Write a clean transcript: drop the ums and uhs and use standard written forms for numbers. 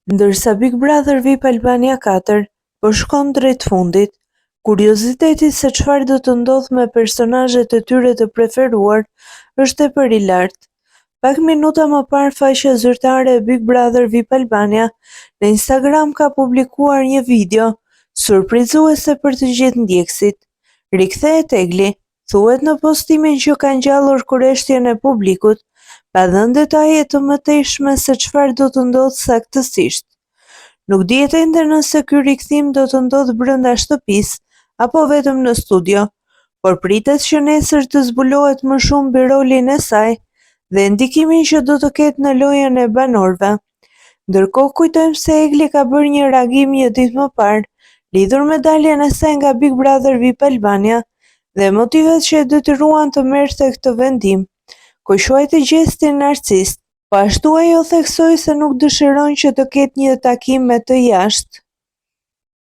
Ndërsa Big Brother VIP Albania 4 po shkon drejt fundit, kurioziteti se çfarë do të ndodh me personazhet e tyre të preferuar është tepër i lartë. Pak minuta më parë, faqja zyrtare e Big Brother VIP Albania në Instagram ka publikuar një video surprizuese për të gjithë ndjekësit. Rikthehet Egli, thuhet në postimin që ka ngjallur kurreshtjen e publikut, pa dhënë detaje të mëtejshme se çfarë do të ndodhë saktësisht. Nuk dihet ende nëse ky rikthim do të ndodhë brenda shtëpisë apo vetëm në studio, por pritet që nesër të zbulohet më shumë mbi rolin e saj dhe ndikimin që do të ketë në lojën e banorëve. Ndërkohë, kujtojmë se Egli ka bërë një reagim një ditë më parë lidhur me daljen e saj nga Big Brother VIP Albania dhe motivet që e detyruan të merrte këtë vendim, ku quajti gjestin narcist. Po ashtu ajo theksoi se nuk dëshiron që të ketë një takim me të jashtë.